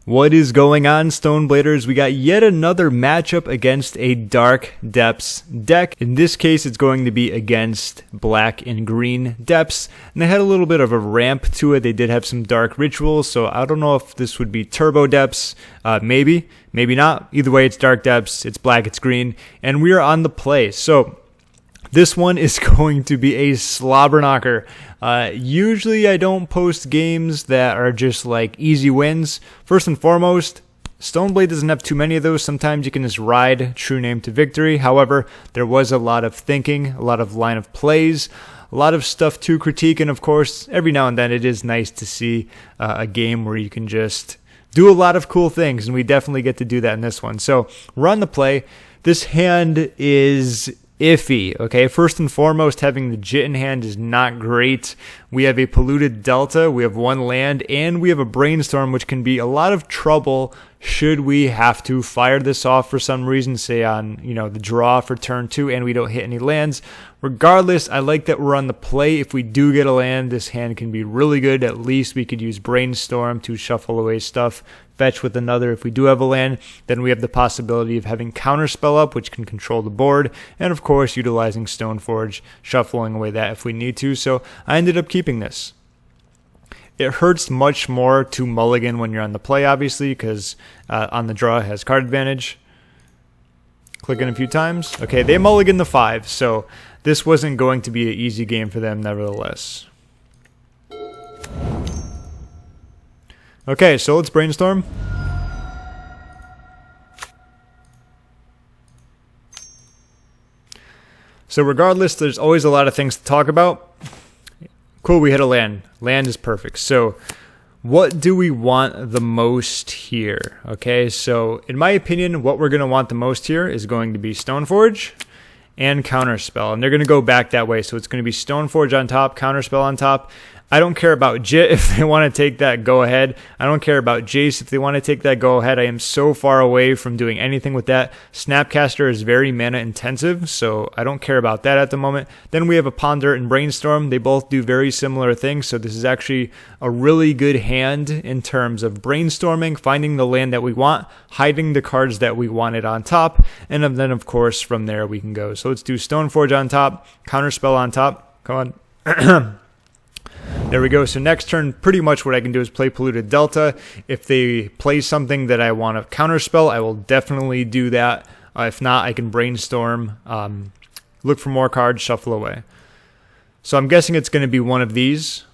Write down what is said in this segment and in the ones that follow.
What is going on, Stonebladers? We got yet another matchup against a Dark Depths deck. In this case, it's going to be against black and green depths. And they had a little bit of a ramp to it. They did have some dark rituals, so I don't know if this would be turbo depths. Maybe, maybe not. Either way, it's dark depths, it's black, it's green, and we are on the play. So this one is going to be a slobber knocker. Usually I don't post games that are just like easy wins. First and foremost, Stoneblade doesn't have too many of those. Sometimes you can just ride True-Name to victory. However, there was a lot of thinking, a lot of line of plays, a lot of stuff to critique, and of course, every now and then it is nice to see a game where you can just do a lot of cool things, and we definitely get to do that in this one. So we're on the play. This hand is iffy, okay? First and foremost, having the Jitte in hand is not great. We have a Polluted Delta, we have one land, and we have a Brainstorm, which can be a lot of trouble should we have to fire this off for some reason, say on, the draw for turn 2 and we don't hit any lands. Regardless, I like that we're on the play. If we do get a land, this hand can be really good. At least we could use Brainstorm to shuffle away stuff, fetch with another. If we do have a land, then we have the possibility of having Counterspell up, which can control the board, and of course utilizing Stoneforge, shuffling away that if we need to. So I ended up keeping this. It hurts much more to mulligan when you're on the play, obviously, because on the draw it has card advantage. Clicking a few times. Okay, they mulligan the 5, so this wasn't going to be an easy game for them nevertheless. Okay, so let's Brainstorm. So regardless, there's always a lot of things to talk about. Cool, we hit a land. Land is perfect. So what do we want the most here? Okay, so in my opinion, what we're going to want the most here is going to be Stoneforge and Counterspell. And they're going to go back that way. So it's going to be Stoneforge on top, Counterspell on top. I don't care about Jitte if they want to take that, go ahead. I don't care about Jace if they want to take that, go ahead. I am so far away from doing anything with that. Snapcaster is very mana intensive, so I don't care about that at the moment. Then we have a Ponder and Brainstorm. They both do very similar things, so this is actually a really good hand in terms of brainstorming, finding the land that we want, hiding the cards that we wanted on top, and then of course from there we can go. So let's do Stoneforge on top, Counterspell on top. Come on. There we go. So next turn, pretty much what I can do is play Polluted Delta. If they play something that I want to counterspell, I will definitely do that. If not, I can Brainstorm, look for more cards, shuffle away. So I'm guessing it's going to be one of these.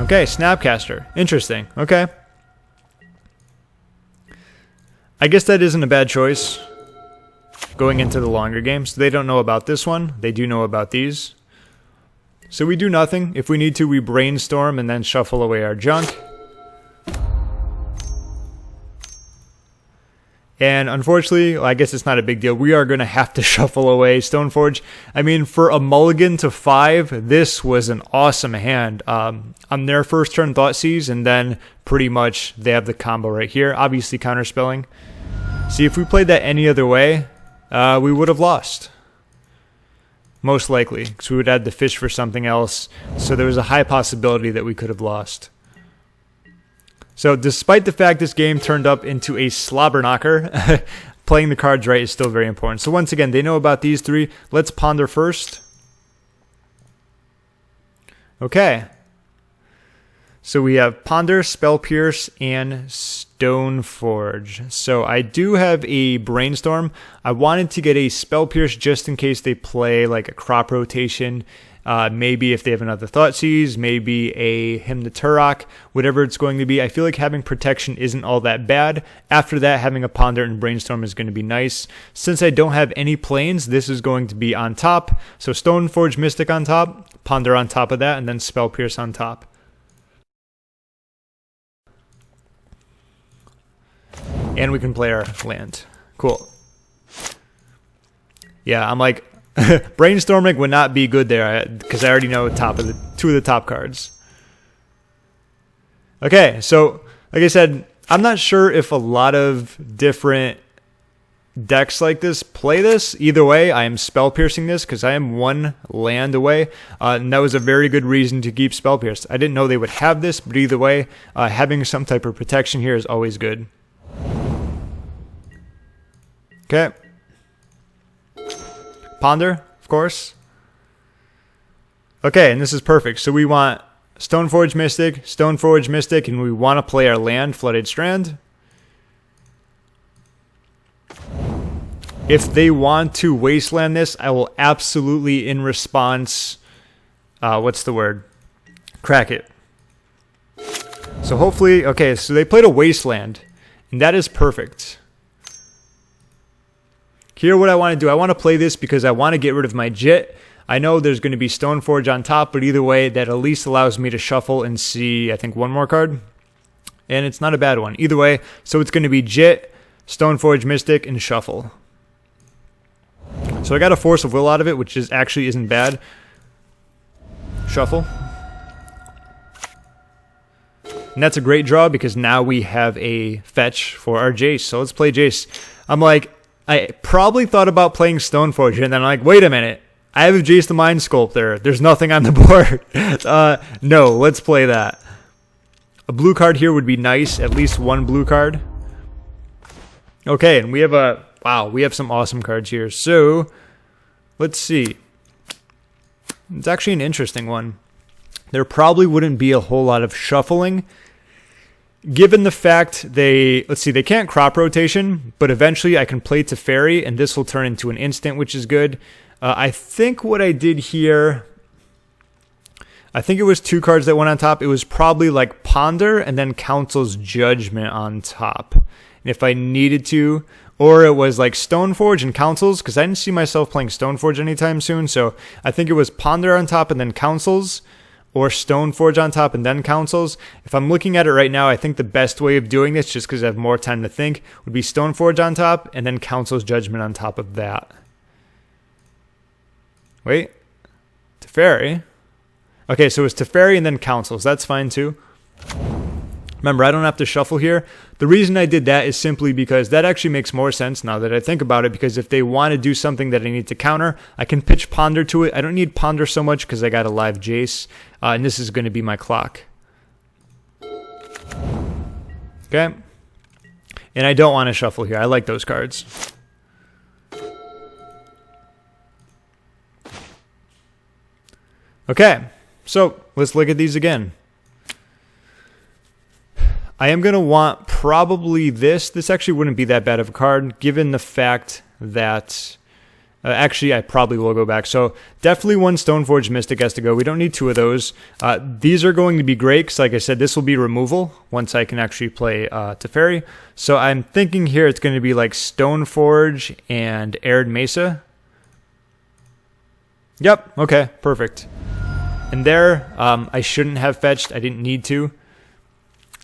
Okay, Snapcaster. Interesting. Okay. I guess that isn't a bad choice going into the longer games. They don't know about this one. They do know about these. So we do nothing. If we need to, we Brainstorm and then shuffle away our junk. And unfortunately, I guess it's not a big deal. We are going to have to shuffle away Stoneforge. I mean, for a mulligan to 5, this was an awesome hand. On their first turn, Thoughtseize, and then pretty much they have the combo right here. Obviously, counterspelling. See, if we played that any other way, we would have lost. Most likely, because we would add the fish for something else. So there was a high possibility that we could have lost. So despite the fact this game turned up into a slobber knocker, playing the cards right is still very important. So once again, they know about these 3. Let's ponder first. Okay. So we have Ponder, Spell Pierce, and Stoneforge. So I do have a Brainstorm. I wanted to get a Spell Pierce just in case they play like a crop rotation. Maybe if they have another Thoughtseize, maybe a Hymn to Turok, whatever it's going to be. I feel like having protection isn't all that bad. After that, having a Ponder and Brainstorm is going to be nice. Since I don't have any planes, this is going to be on top. So Stoneforge Mystic on top, Ponder on top of that, and then Spell Pierce on top. And we can play our land. Cool. Yeah, I'm like, Brainstorming would not be good there because I already know 2 of the top cards. Okay, so like I said, I'm not sure if a lot of different decks like this play this. Either way, I am spell piercing this because I am 1 land away, and that was a very good reason to keep spell pierced. I didn't know they would have this, but either way, having some type of protection here is always good. Okay. Ponder, of course. Okay, and this is perfect. So we want Stoneforge Mystic, and we want to play our land, Flooded Strand. If they want to wasteland this, I will absolutely, in response, what's the word? Crack it. So hopefully, okay, so they played a wasteland, and that is perfect. Here, what I want to do, I want to play this because I want to get rid of my Jitte. I know there's going to be Stoneforge on top, but either way, that at least allows me to shuffle and see, I think, 1 more card. And it's not a bad one. Either way, so it's going to be Jitte, Stoneforge Mystic, and shuffle. So I got a Force of Will out of it, which actually isn't bad. Shuffle. And that's a great draw because now we have a fetch for our Jace. So let's play Jace. I'm like, I probably thought about playing Stoneforge, and then I'm like, wait a minute. I have a Jace the Mind Sculptor. There's nothing on the board. No, let's play that. A blue card here would be nice. At least 1 blue card. Okay, and we have a... Wow, we have some awesome cards here. So, let's see. It's actually an interesting one. There probably wouldn't be a whole lot of shuffling. Given the fact they can't crop rotation, but eventually I can play Teferi, and this will turn into an instant, which is good. I think what I did here, I think it was 2 cards that went on top. It was probably like Ponder and then Council's Judgment on top. And if I needed to, or it was like Stoneforge and Councils, because I didn't see myself playing Stoneforge anytime soon. So I think it was Ponder on top and then Councils, or Stoneforge on top and then Councils. If I'm looking at it right now, I think the best way of doing this, just because I have more time to think, would be Stoneforge on top and then Council's Judgment on top of that. Wait, Teferi. Okay, so it's Teferi and then Councils. That's fine too. Remember, I don't have to shuffle here. The reason I did that is simply because that actually makes more sense now that I think about it, because if they want to do something that I need to counter, I can pitch Ponder to it. I don't need Ponder so much because I got a live Jace, and this is going to be my clock. Okay. And I don't want to shuffle here. I like those cards. Okay, so let's look at these again. I am going to want probably this. This actually wouldn't be that bad of a card, given the fact that... actually, I probably will go back. So definitely 1 Stoneforge Mystic has to go. We don't need 2 of those. These are going to be great, because like I said, this will be removal once I can actually play Teferi. So I'm thinking here it's going to be like Stoneforge and Arid Mesa. Yep, okay, perfect. And there, I shouldn't have fetched. I didn't need to.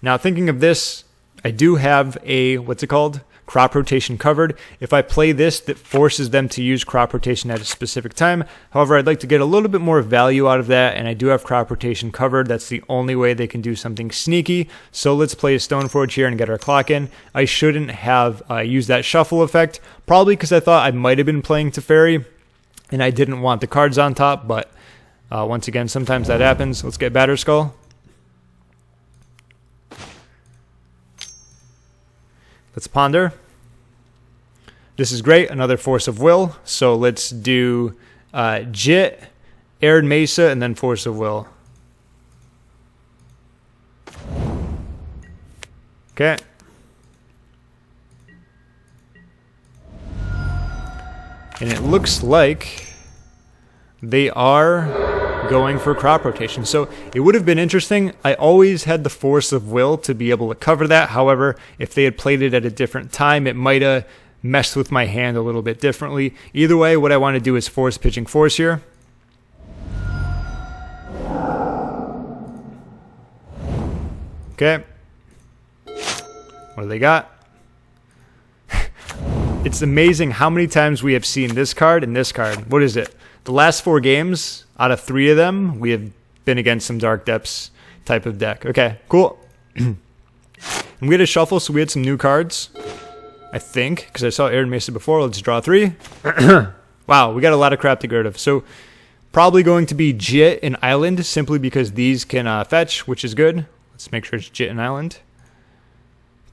Now, thinking of this, I do have a, what's it called? Crop rotation covered. If I play this, that forces them to use crop rotation at a specific time. However, I'd like to get a little bit more value out of that, and I do have crop rotation covered. That's the only way they can do something sneaky. So let's play a Stoneforge here and get our clock in. I shouldn't have used that shuffle effect, probably because I thought I might have been playing Teferi, and I didn't want the cards on top, but once again, sometimes that happens. Let's get Batterskull. Let's Ponder. This is great. Another Force of Will. So let's do Jitte, Arid Mesa, and then Force of Will. Okay. And it looks like they are going for crop rotation. So it would have been interesting. I always had the Force of Will to be able to cover that. However, if they had played it at a different time, it might have messed with my hand a little bit differently. Either way, what I want to do is force pitching Force here. Okay. What do they got? It's amazing how many times we have seen this card and this card. What is it? The last 4 games, out of 3 of them, we have been against some Dark Depths type of deck. Okay, cool. And we had a shuffle, so we had some new cards. I think, because I saw Arid Mesa before. Let's draw 3. Wow, we got a lot of crap to get rid of. So probably going to be Jitte and Island, simply because these can fetch, which is good. Let's make sure it's Jitte and Island.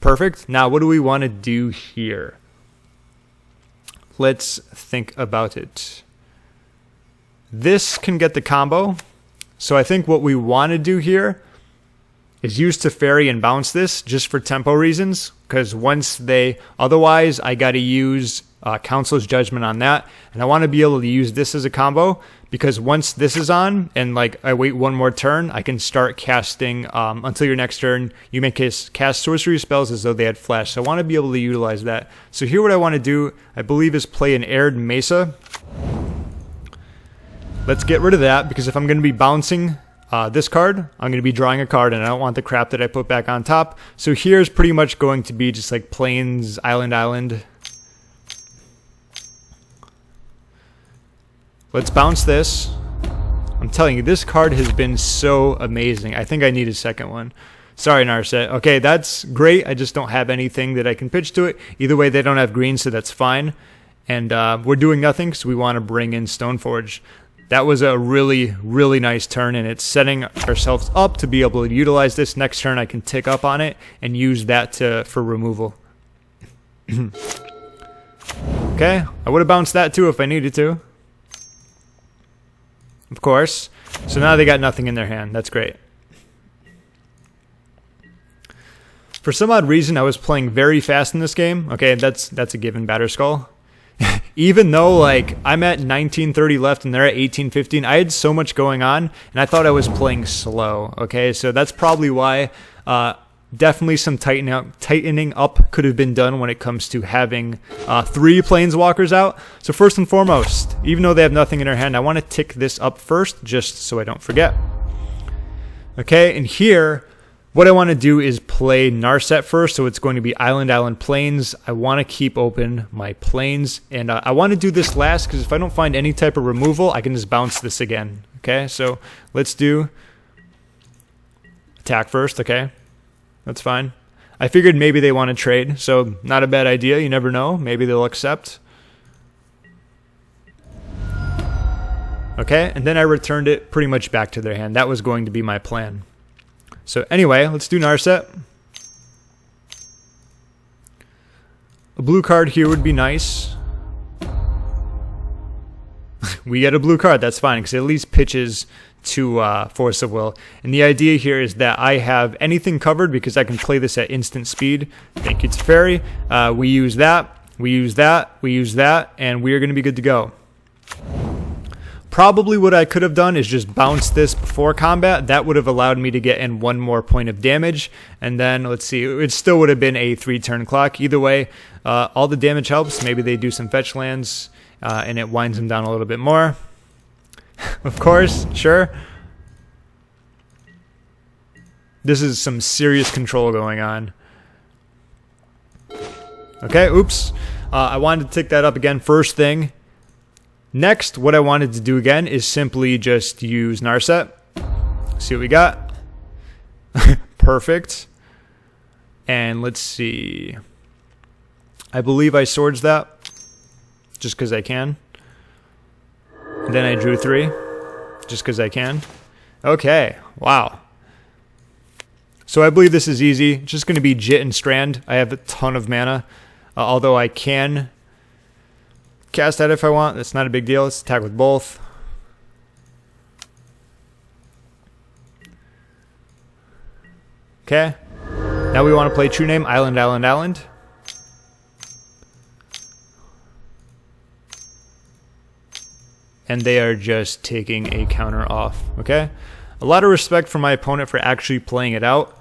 Perfect. Now, what do we want to do here? Let's think about it. This can get the combo. So I think what we want to do here is use Teferi and bounce this just for tempo reasons. Because once they... Otherwise, I got to use Council's Judgment on that. And I want to be able to use this as a combo. Because once this is on, and like I wait one more turn, I can start casting until your next turn. You may cast sorcery spells as though they had flash. So I want to be able to utilize that. So here what I want to do, I believe, is play an Arid Mesa. Let's get rid of that, because if I'm going to be bouncing this card, I'm going to be drawing a card, and I don't want the crap that I put back on top. So here's pretty much going to be just like Plains, Island. Let's bounce this. I'm telling you, this card has been so amazing. I think I need a second one. Sorry, Narset. Okay, that's great. I just don't have anything that I can pitch to it. Either way, they don't have green, so that's fine. And we're doing nothing, so we want to bring in Stoneforge. That was a really, really nice turn, and it's setting ourselves up to be able to utilize this. Next turn, I can tick up on it and use that for removal. Okay, I would have bounced that too if I needed to. Of course. So now they got nothing in their hand. That's great. For some odd reason, I was playing very fast in this game. Okay, that's a given, Batterskull. Even though like I'm at 1930 left and they're at 1815, I had so much going on, and I thought I was playing slow. Okay, so that's probably why. Definitely some tightening up could have been done when it comes to having 3 Planeswalkers out. So first and foremost, even though they have nothing in their hand, I want to tick this up first, just so I don't forget. Okay, and here, what I want to do is play Narset first, so it's going to be Island, Plains. I want to keep open my Plains, and I want to do this last, because if I don't find any type of removal, I can just bounce this again. Okay, so let's do attack first, okay? That's fine. I figured maybe they want to trade, so not a bad idea. You never know. Maybe they'll accept. Okay, and then I returned it pretty much back to their hand. That was going to be my plan. So anyway, let's do Narset. A blue card here would be nice. We get a blue card. That's fine, because it at least pitches to Force of Will. And the idea here is that I have anything covered because I can play this at instant speed. Thank you, Teferi. We use that, we use that, we use that, and we are going to be good to go. Probably what I could have done is just bounce this before combat. That would have allowed me to get in 1 more point of damage. And then, let's see, it still would have been a 3-turn clock. Either way, all the damage helps. Maybe they do some fetch lands, and it winds them down a little bit more. Of course, sure. This is some serious control going on. Okay, oops. I wanted to tick that up again first thing. Next, what I wanted to do again is simply just use Narset. See what we got. Perfect. And let's see. I believe I swords that just because I can. And then I drew 3 just because I can. Okay, wow. So I believe this is easy. It's just going to be Jitte and Strand. I have a ton of mana, although I can cast that if I want. That's not a big deal. Let's attack with both. Okay. Now we want to play True-Name Island. And they are just taking a counter off, okay? A lot of respect for my opponent for actually playing it out,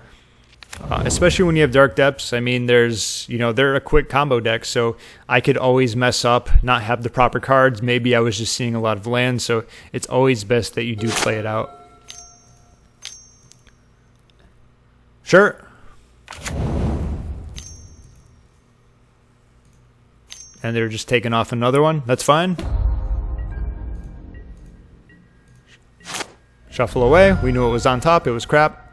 especially when you have Dark Depths. I mean, they're a quick combo deck, so I could always mess up, not have the proper cards. Maybe I was just seeing a lot of lands, so it's always best that you do play it out. Sure. And they're just taking off another one. That's fine. Shuffle away. We knew it was on top. It was crap.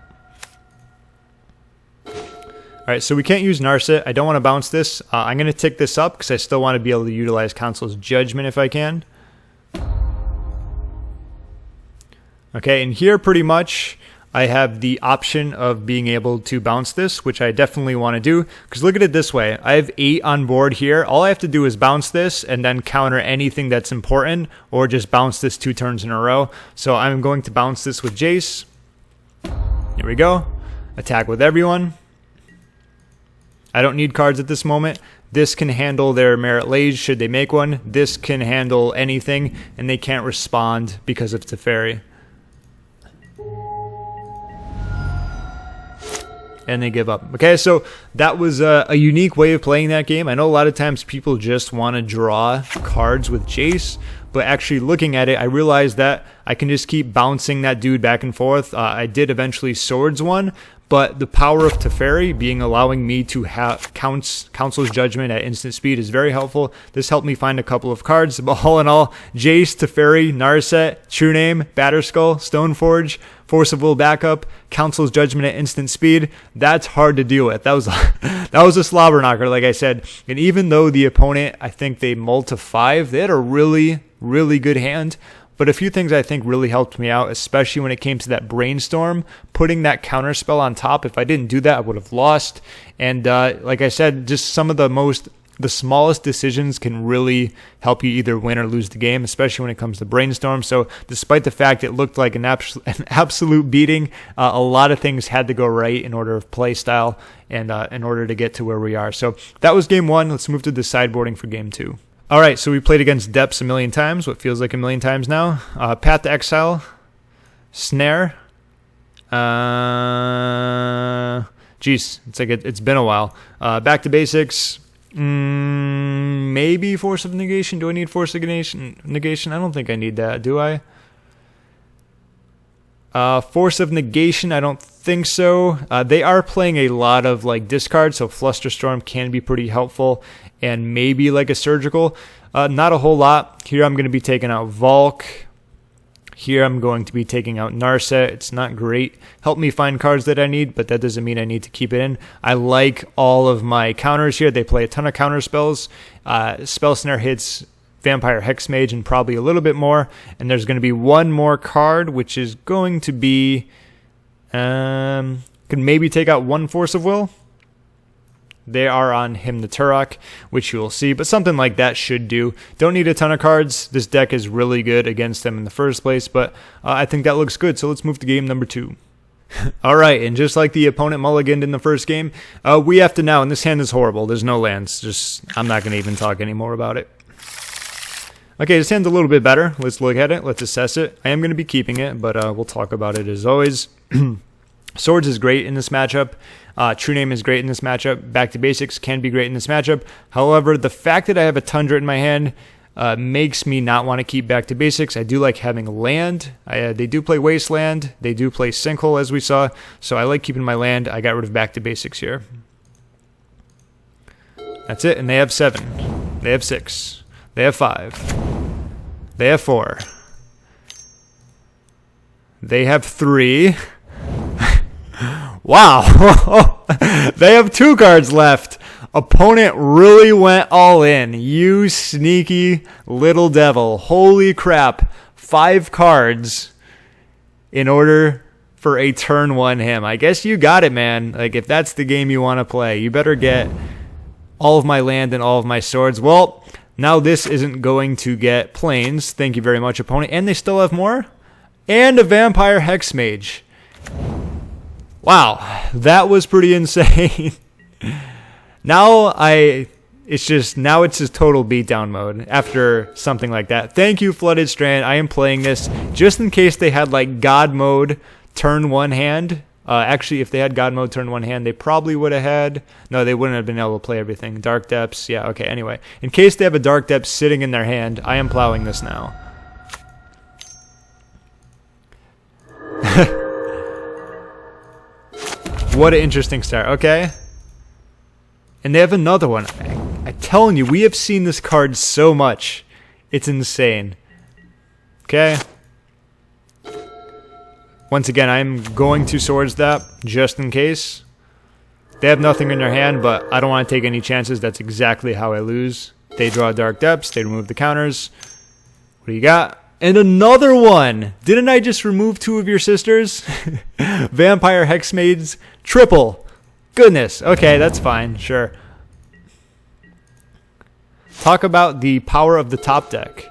Alright, so we can't use Narset. I don't want to bounce this. I'm going to tick this up because I still want to be able to utilize Council's Judgment if I can. Okay, and here pretty much I have the option of being able to bounce this, which I definitely want to do. Because look at it this way. I have 8 on board here. All I have to do is bounce this and then counter anything that's important, or just bounce this 2 turns in a row. So I'm going to bounce this with Jace. Here we go. Attack with everyone. I don't need cards at this moment. This can handle their Merit Lage should they make one. This can handle anything, and they can't respond because of Teferi. And they give up. Okay, so that was a unique way of playing that game. I know a lot of times people just want to draw cards with Jace, but actually looking at it, I realized that I can just keep bouncing that dude back and forth. I did eventually Swords one, but the power of Teferi being allowing me to have Council's Judgment at instant speed is very helpful. This helped me find a couple of cards, but all in all, Jace, Teferi, Narset, True-Name, Batterskull, Stoneforge, Force of Will backup, Council's Judgment at instant speed. That's hard to deal with. That was a slobber knocker, like I said. And even though the opponent, I think they mulled to 5, they had a really, really good hand. But a few things I think really helped me out, especially when it came to that Brainstorm, putting that Counterspell on top. If I didn't do that, I would have lost. And like I said, just some of the smallest decisions can really help you either win or lose the game, especially when it comes to Brainstorm. So despite the fact it looked like an absolute beating, a lot of things had to go right in order of play style and in order to get to where we are. So that was game 1. Let's move to the sideboarding for game 2. All right, so we played against Depths a million times, what feels like a million times now. Path to Exile, Snare. Jeez, it's like it's been a while. Back to basics. Maybe Force of Negation. Do I need Force of Negation? I don't think I need that, do I? Force of Negation, I don't think so. They are playing a lot of like discards, so Flusterstorm can be pretty helpful, and maybe like a Surgical. Not a whole lot. Here I'm going to be taking out Volk. Here I'm going to be taking out Narset. It's not great. Help me find cards that I need, but that doesn't mean I need to keep it in. I like all of my counters here. They play a ton of counter spells. Spell Snare hits Vampire Hexmage and probably a little bit more. And there's going to be one more card, which is going to be... could maybe take out one Force of Will. They are on Hymn to Turok, which you will see, but something like that should do. Don't need a ton of cards. This deck is really good against them in the first place, but I think that looks good, so let's move to game number 2. Alright, and just like the opponent mulliganed in the first game, we have to now, and this hand is horrible, there's no lands, I'm not going to even talk anymore about it. Okay, this hand's a little bit better. Let's look at it, let's assess it. I am going to be keeping it, but we'll talk about it as always. Swords is great in this matchup. True-Name is great in this matchup. Back to Basics can be great in this matchup. However, the fact that I have a Tundra in my hand makes me not want to keep Back to Basics. I do like having land. They do play Wasteland. They do play Sinkhole, as we saw. So I like keeping my land. I got rid of Back to Basics here. That's it. And they have 7. They have 6. They have 5. They have 4. They have 3. Wow, they have 2 cards left. Opponent really went all in. You sneaky little devil. Holy crap. 5 cards in order for a turn 1 him. I guess you got it, man. Like, if that's the game you want to play, you better get all of my land and all of my swords. Well, now this isn't going to get planes. Thank you very much, opponent. And they still have more? And a Vampire Hexmage. Wow, that was pretty insane. Now it's just total beatdown mode after something like that. Thank you, Flooded Strand. I am playing this just in case they had like God mode turn 1 hand. Actually, if they had God mode turn 1 hand, they probably would have had... No, they wouldn't have been able to play everything. Dark Depths, yeah, okay, anyway. In case they have a Dark Depths sitting in their hand, I am plowing this now. What an interesting start. Okay. And they have another one. I'm telling you, we have seen this card so much. It's insane. Okay. Once again, I'm going to Swords that just in case. They have nothing in their hand, but I don't want to take any chances. That's exactly how I lose. They draw Dark Depths. They remove the counters. What do you got? And another one. Didn't I just remove 2 of your sisters? Vampire Hexmaids. Triple. Goodness. Okay, that's fine. Sure. Talk about the power of the top deck.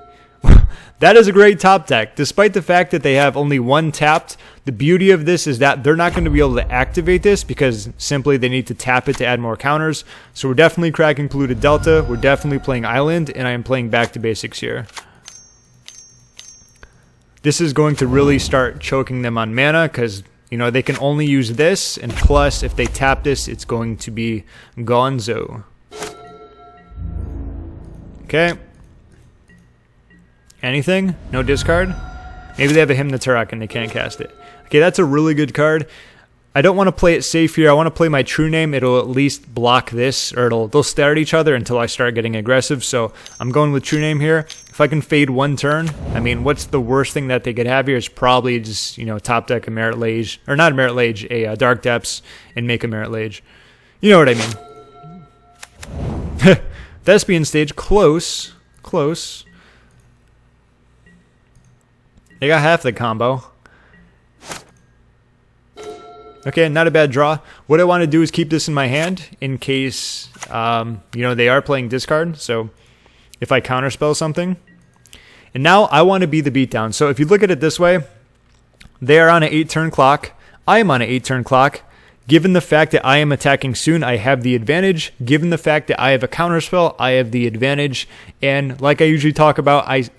That is a great top deck. Despite the fact that they have only 1 tapped, the beauty of this is that they're not going to be able to activate this because simply they need to tap it to add more counters. So we're definitely cracking Polluted Delta. We're definitely playing Island, and I am playing back to basics here. This is going to really start choking them on mana because, you know, they can only use this, and plus if they tap this, it's going to be gonzo. Okay. Anything? No discard? Maybe they have a Hymn to Turok and they can't cast it. Okay, that's a really good card. I don't want to play it safe here. I want to play my True-Name. It'll at least block this, or they'll stare at each other until I start getting aggressive. So I'm going with True-Name here. If I can fade 1 turn, I mean, what's the worst thing that they could have here? Is probably just, you know, top deck a Merit Lage, or not a Merit Lage, a Dark Depths, and make a Merit Lage. You know what I mean. Thespian Stage, close. Close. They got half the combo. Okay, not a bad draw. What I want to do is keep this in my hand in case, you know, they are playing discard. So if I counterspell something. And now I want to be the beatdown. So if you look at it this way, they are on an 8-turn clock. I am on an 8-turn clock. Given the fact that I am attacking soon, I have the advantage. Given the fact that I have a counterspell, I have the advantage. And like I usually talk about, I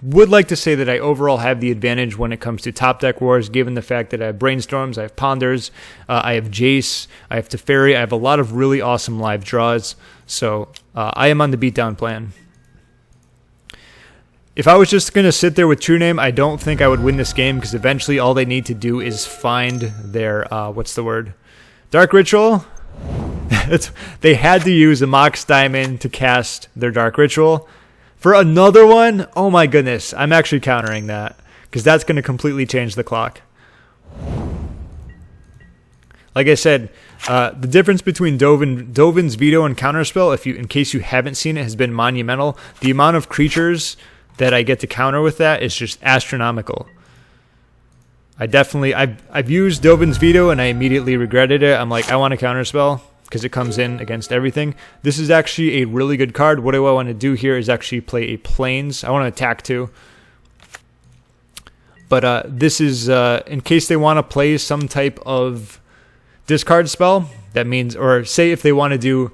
would like to say that I overall have the advantage when it comes to top deck wars, given the fact that I have Brainstorms, I have Ponders, I have Jace, I have Teferi. I have a lot of really awesome live draws. So I am on the beatdown plan. If I was just going to sit there with True-Name, I don't think I would win this game because eventually all they need to do is find their, what's the word? Dark Ritual. They had to use a Mox Diamond to cast their Dark Ritual. For another one, oh my goodness, I'm actually countering that because that's going to completely change the clock. Like I said, the difference between Dovin's Veto and Counterspell, in case you haven't seen it, has been monumental. The amount of creatures that I get to counter with that is just astronomical. I've used Dovin's Veto and I immediately regretted it. I'm like, I want to counterspell because it comes in against everything. This is actually a really good card. What do I want to do here is actually play a Plains. I want to attack too. But this is in case they want to play some type of discard spell. That means, or say if they want to do,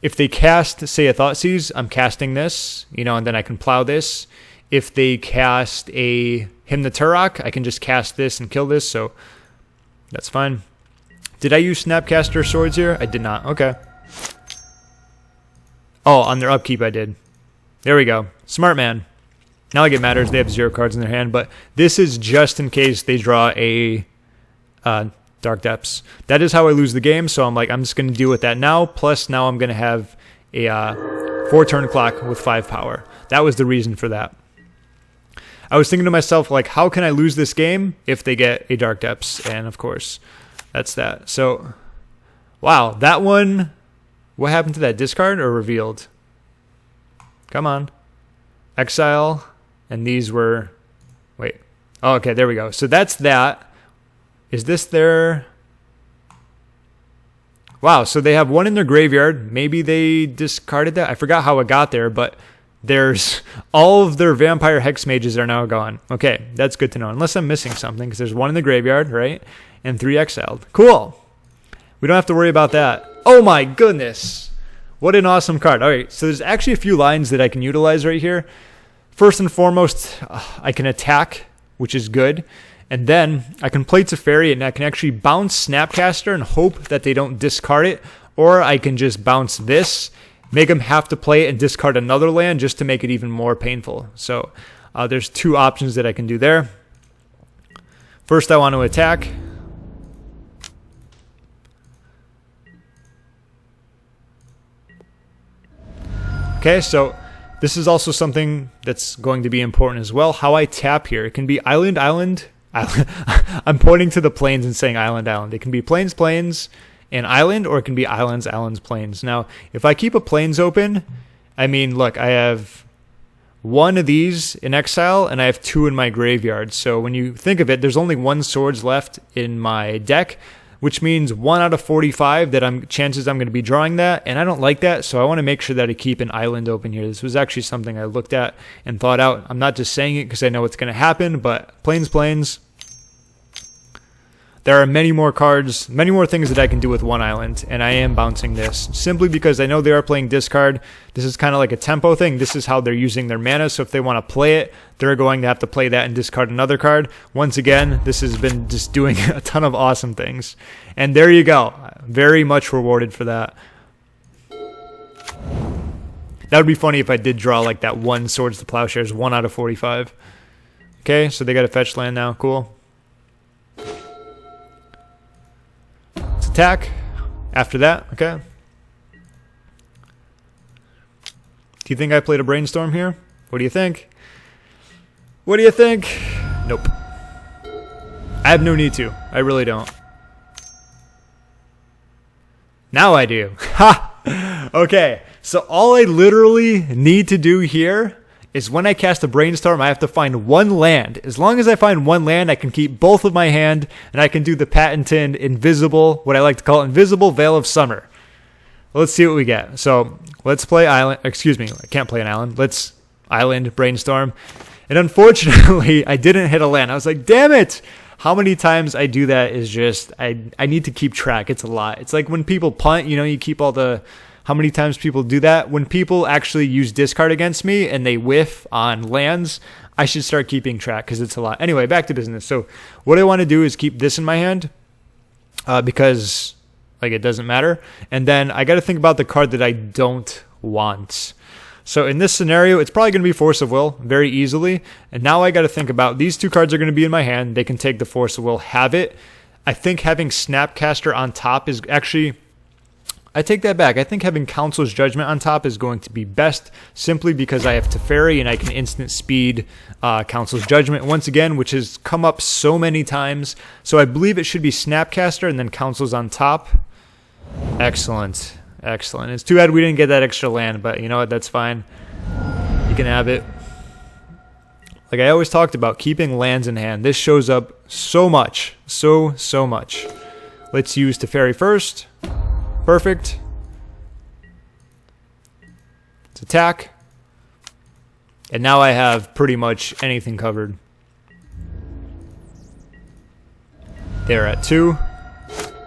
if they cast, say, a Thoughtseize, I'm casting this, you know, and then I can plow this. If they cast a Hymn to Turok, I can just cast this and kill this, so that's fine. Did I use Snapcaster Swords here? I did not. Okay. Oh, on their upkeep I did. There we go. Smart man. Not like it matters. They have 0 cards in their hand, but this is just in case they draw a Dark Depths. That is how I lose the game, so I'm like, I'm just going to deal with that now, plus now I'm going to have a 4-turn clock with 5 power. That was the reason for that. I was thinking to myself, like, how can I lose this game if they get a Dark Depths? And, of course, that's that. So, wow, that one, what happened to that? Discard or revealed? Come on. Exile, and these were, wait. Oh, okay, there we go. So that's that. Is this their, wow, so they have one in their graveyard. Maybe they discarded that. I forgot how it got there, but there's all of their Vampire Hex Mages are now gone. Okay, that's good to know. Unless I'm missing something, because there's one in the graveyard, right? And 3 exiled. Cool. We don't have to worry about that. Oh my goodness. What an awesome card. All right, so there's actually a few lines that I can utilize right here. First and foremost, I can attack, which is good. And then I can play Teferi, and I can actually bounce Snapcaster and hope that they don't discard it. Or I can just bounce this, make them have to play it and discard another land just to make it even more painful. So there's 2 options that I can do there. First, I want to attack. Okay, so this is also something that's going to be important as well. How I tap here. It can be island. I'm pointing to the plains and saying island. It can be plains. an island, or it can be islands, plains. Now, if I keep a plains open, I mean, look, I have one of these in exile, and I have 2 in my graveyard. So when you think of it, there's only 1 swords left in my deck, which means 1 out of 45 that chances I'm going to be drawing that, and I don't like that, so I want to make sure that I keep an island open here. This was actually something I looked at and thought out. I'm not just saying it because I know what's going to happen, but plains. There are many more cards, many more things that I can do with 1 island, and I am bouncing this simply because I know they are playing discard. This is kind of like a tempo thing. This is how they're using their mana, so if they want to play it, they're going to have to play that and discard another card. Once again, this has been just doing a ton of awesome things. And there you go. Very much rewarded for that. That would be funny if I did draw like that 1 Swords to Plowshares, 1 out of 45. Okay, so they got a fetch land now. Cool. Attack after that. Okay. Do you think I played a Brainstorm here? What do you think? What do you think? Nope. I have no need to. I really don't. Now I do. Ha! Okay. So all I literally need to do here is when I cast a Brainstorm, I have to find 1 land. As long as I find 1 land, I can keep both of my hand, and I can do the patented invisible, what I like to call invisible Veil of Summer. Let's see what we get. So let's play island. Excuse me, I can't play an island. Let's island Brainstorm. And unfortunately, I didn't hit a land. I was like, damn it! How many times I do that is just, I need to keep track. It's a lot. It's like when people punt, you know, you keep all the... How many times people do that? When people actually use discard against me and they whiff on lands, I should start keeping track because it's a lot. Anyway, back to business. So what I want to do is keep this in my hand because like it doesn't matter. And then I got to think about the card that I don't want. So in this scenario, it's probably going to be Force of Will very easily. And now I got to think about these 2 cards are going to be in my hand. They can take the Force of Will, have it. I think having Snapcaster on top is actually... I take that back. I think having Council's Judgment on top is going to be best simply because I have Teferi and I can instant speed Council's Judgment once again, which has come up so many times. So I believe it should be Snapcaster and then Council's on top. Excellent. Excellent. It's too bad we didn't get that extra land, but you know what? That's fine. You can have it. Like I always talked about, keeping lands in hand. This shows up so much. So much. Let's use Teferi first. Perfect. Let's attack. And now I have pretty much anything covered. They're at 2.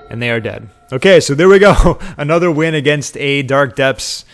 And they are dead. Okay, so there we go. Another win against a Dark Depths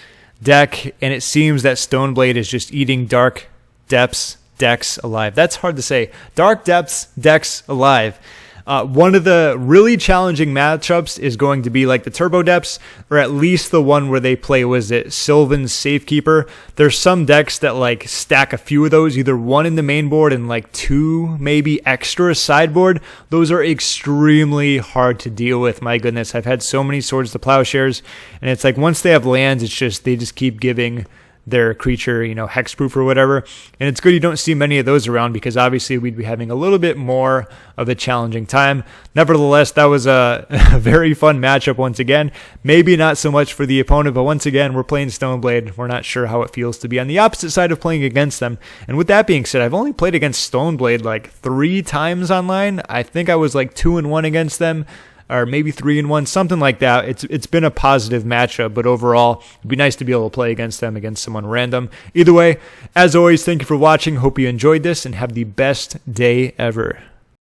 deck. And it seems that Stoneblade is just eating Dark Depths decks alive. That's hard to say. Dark Depths decks alive. One of the really challenging matchups is going to be like the Turbo Depths, or at least the one where they play, was it Sylvan's Safekeeper? There's some decks that like stack a few of those, either 1 in the main board and like 2 maybe extra sideboard. Those are extremely hard to deal with. My goodness, I've had so many Swords to Plowshares, and it's like once they have lands, it's just they just keep giving their creature, you know, hexproof or whatever. And it's good you don't see many of those around because obviously we'd be having a little bit more of a challenging time. Nevertheless, that was a very fun matchup once again. Maybe not so much for the opponent, but once again, we're playing Stoneblade. We're not sure how it feels to be on the opposite side of playing against them. And with that being said, I've only played against Stoneblade like 3 times online. I think I was like 2-1 against them, or maybe 3-1, something like that. It's been a positive matchup, but overall, it'd be nice to be able to play against them, against someone random. Either way, as always, thank you for watching. Hope you enjoyed this, and have the best day ever.